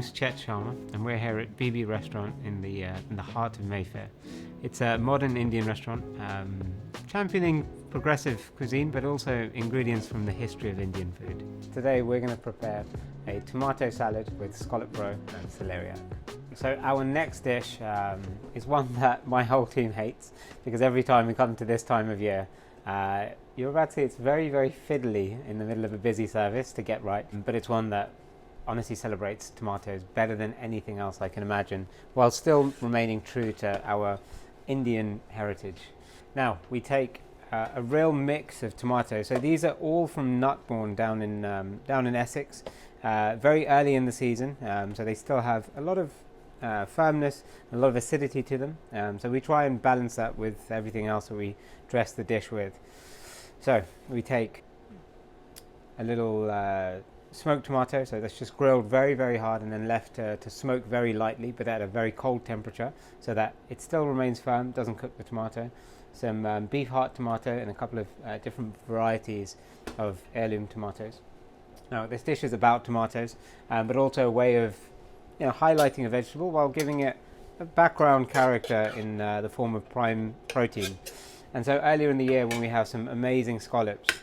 name's Chet Sharma, and we're here at BB Restaurant in the heart of Mayfair. It's a modern Indian restaurant, championing progressive cuisine, but also ingredients from the history of Indian food. Today we're going to prepare a tomato salad with scallop roe and celeriac. So our next dish is one that my whole team hates, because every time we come to this time of year, you're about to see it's very, very fiddly in the middle of a busy service to get right, but it's one that honestly celebrates tomatoes better than anything else I can imagine, while still remaining true to our Indian heritage. Now, we take a real mix of tomatoes. So these are all from Nutbourne down in Essex, very early in the season, so they still have a lot of firmness, a lot of acidity to them. So we try and balance that with everything else that we dress the dish with. So we take a little smoked tomato, so that's just grilled very, very hard and then left to smoke very lightly, but at a very cold temperature, so that it still remains firm, doesn't cook the tomato. Some beef heart tomato and a couple of different varieties of heirloom tomatoes. Now, this dish is about tomatoes, but also a way of highlighting a vegetable while giving it a background character in the form of prime protein. And so earlier in the year, when we have some amazing scallops,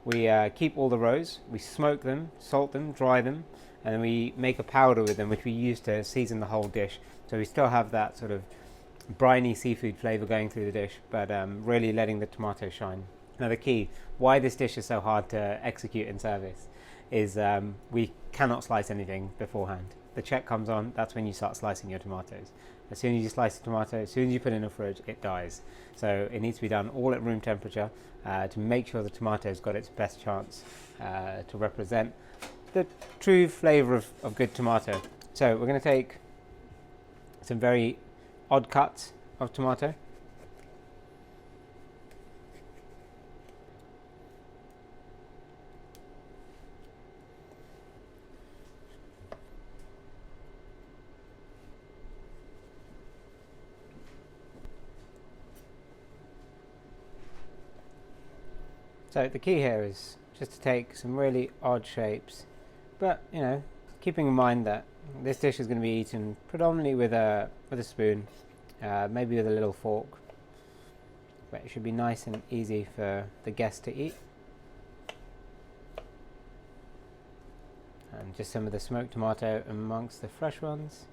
we keep all the roes, we smoke them, salt them, dry them, and then we make a powder with them, which we use to season the whole dish. So we still have that sort of briny seafood flavour going through the dish, but really letting the tomato shine. Now, the key, why this dish is so hard to execute in service, is we cannot slice anything beforehand. The check comes on, that's when you start slicing your tomatoes. As soon as you slice the tomato, as soon as you put it in the fridge, it dies. So it needs to be done all at room temperature to make sure the tomato's got its best chance to represent the true flavour of good tomato. So we're going to take some very odd cuts of tomato. So the key here is just to take some really odd shapes, but keeping in mind that this dish is going to be eaten predominantly with a spoon, maybe with a little fork, but it should be nice and easy for the guest to eat. And just some of the smoked tomato amongst the fresh ones.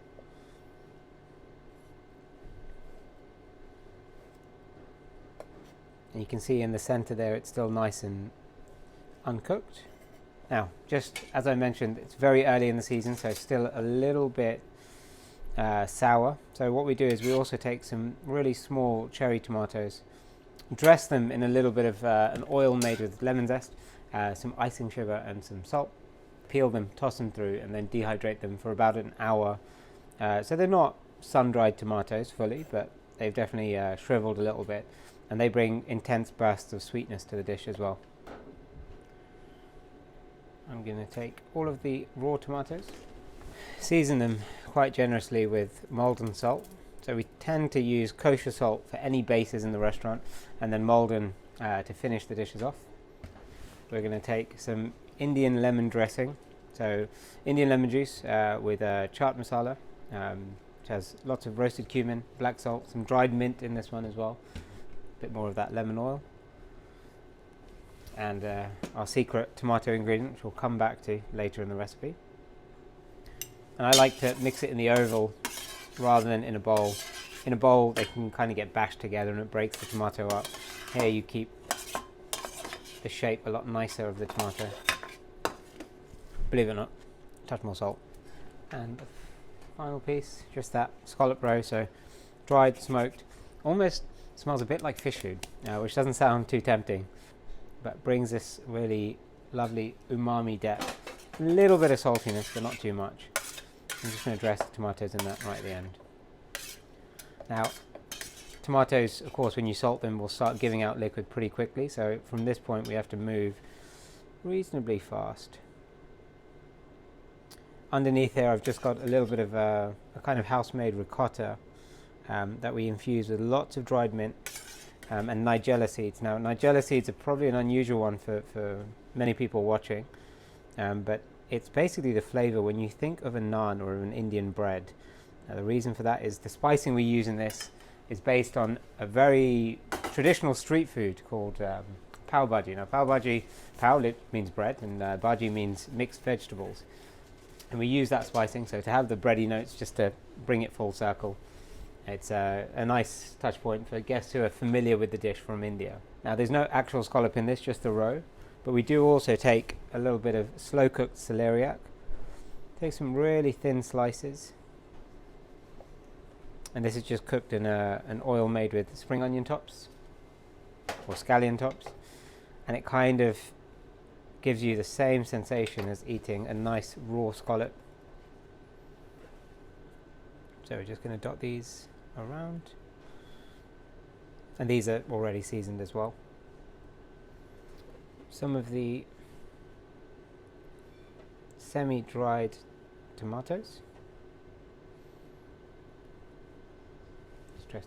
And you can see in the center there it's still nice and uncooked. Now, just as I mentioned, it's very early in the season, so it's still a little bit sour. So what we do is we also take some really small cherry tomatoes, dress them in a little bit of an oil made with lemon zest, some icing sugar and some salt, peel them, toss them through, and then dehydrate them for about an hour. So they're not sun-dried tomatoes fully, but they've definitely shriveled a little bit, and they bring intense bursts of sweetness to the dish as well. I'm going to take all of the raw tomatoes, season them quite generously with Maldon salt. So we tend to use kosher salt for any bases in the restaurant, and then Maldon to finish the dishes off. We're going to take some Indian lemon dressing, so Indian lemon juice with chaat masala, which has lots of roasted cumin, black salt, some dried mint in this one as well, a bit more of that lemon oil, and our secret tomato ingredient, which we'll come back to later in the recipe. And I like to mix it in the oval rather than in a bowl. In a bowl they can kind of get bashed together and it breaks the tomato up. Here you keep the shape a lot nicer of the tomato. Believe it or not, a touch more salt. And the final piece, just that scallop roe, so dried, smoked, almost smells a bit like fish food, which doesn't sound too tempting, but brings this really lovely umami depth. A little bit of saltiness, but not too much. I'm just going to dress the tomatoes in that right at the end. Now, tomatoes, of course, when you salt them, will start giving out liquid pretty quickly, so from this point we have to move reasonably fast. Underneath here I've just got a little bit of a kind of house-made ricotta that we infuse with lots of dried mint and nigella seeds. Now, nigella seeds are probably an unusual one for many people watching, but it's basically the flavor when you think of a naan or an Indian bread. The reason for that is the spicing we use in this is based on a very traditional street food called pav bhaji. Now, pav bhaji, pav means bread, and bhaji means mixed vegetables. And we use that spicing, so to have the bready notes just to bring it full circle. It's a nice touch point for guests who are familiar with the dish from India. Now, there's no actual scallop in this, just the roe, but we do also take a little bit of slow cooked celeriac. Take some really thin slices. And this is just cooked in an oil made with spring onion tops or scallion tops, and it kind of gives you the same sensation as eating a nice raw scallop. So we're just going to dot these around, and these are already seasoned as well. Some of the semi-dried tomatoes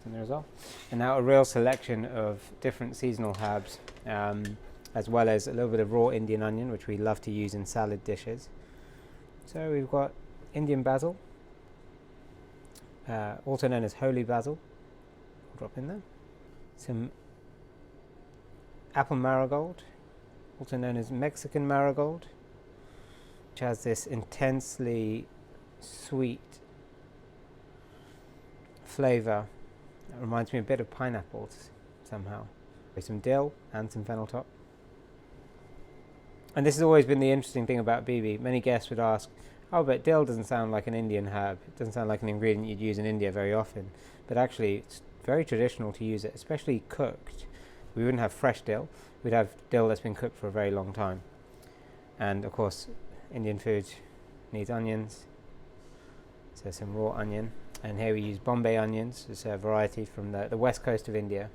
in there as well, and now a real selection of different seasonal herbs, as well as a little bit of raw Indian onion, which we love to use in salad dishes. So we've got Indian basil, also known as holy basil. I'll drop in there. Some apple marigold, also known as Mexican marigold, which has this intensely sweet flavor. It reminds me a bit of pineapples somehow. With some dill and some fennel top. And this has always been the interesting thing about bibi. Many guests would ask, oh, but dill doesn't sound like an Indian herb. It doesn't sound like an ingredient you'd use in India very often. But actually, it's very traditional to use it, especially cooked. We wouldn't have fresh dill. We'd have dill that's been cooked for a very long time. And of course, Indian food needs onions. So some raw onion. And here we use Bombay onions. It's a variety from the west coast of India.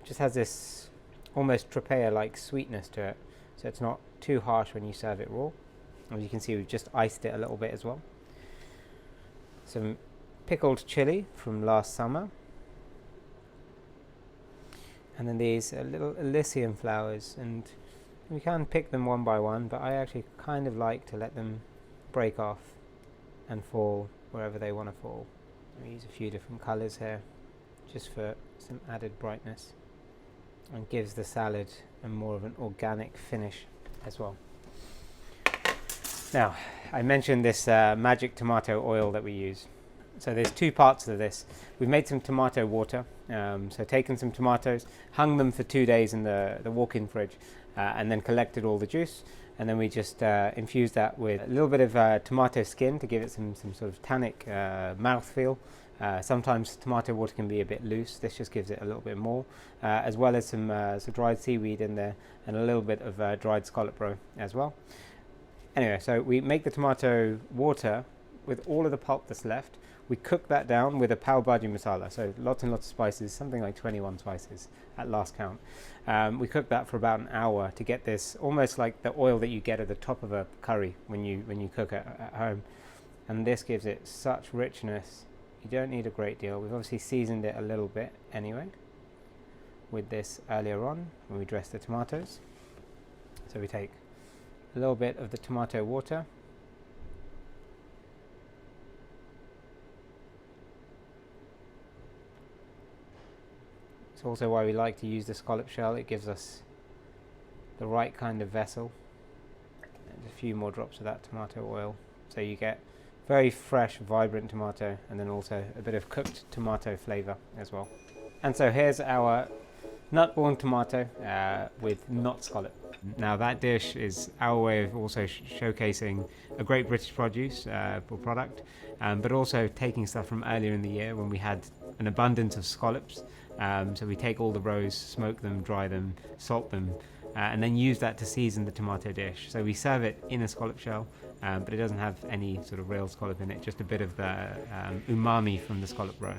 Just has this almost tropea-like sweetness to it, so it's not too harsh when you serve it raw. As you can see, we've just iced it a little bit as well. Some pickled chili from last summer. And then these little Elysium flowers, and we can pick them one by one, but I actually kind of like to let them break off and fall wherever they want to fall. We use a few different colours here just for some added brightness, and gives the salad a more of an organic finish as well. Now, I mentioned this magic tomato oil that we use. So there's two parts to this. We've made some tomato water, so taken some tomatoes, hung them for 2 days in the walk-in fridge, and then collected all the juice. And then we just infused that with a little bit of tomato skin to give it some sort of tannic mouthfeel. Sometimes tomato water can be a bit loose. This just gives it a little bit more, as well as some dried seaweed in there and a little bit of dried scallop roe as well. Anyway, so we make the tomato water with all of the pulp that's left. We cook that down with a pav bhaji masala, so lots and lots of spices, something like 21 spices at last count. We cook that for about an hour to get this almost like the oil that you get at the top of a curry when you cook it at home. And this gives it such richness. You don't need a great deal. We've obviously seasoned it a little bit anyway with this earlier on when we dressed the tomatoes. So we take a little bit of the tomato water, it's also why we like to use the scallop shell. It gives us the right kind of vessel. And a few more drops of that tomato oil, so you get very fresh, vibrant tomato, and then also a bit of cooked tomato flavor as well. And so here's our nut-born tomato with not scallop. Now that dish is our way of also showcasing a great British produce or product, but also taking stuff from earlier in the year when we had an abundance of scallops. So we take all the roes, smoke them, dry them, salt them, and then use that to season the tomato dish. So we serve it in a scallop shell, but it doesn't have any sort of real scallop in it, just a bit of the umami from the scallop roe.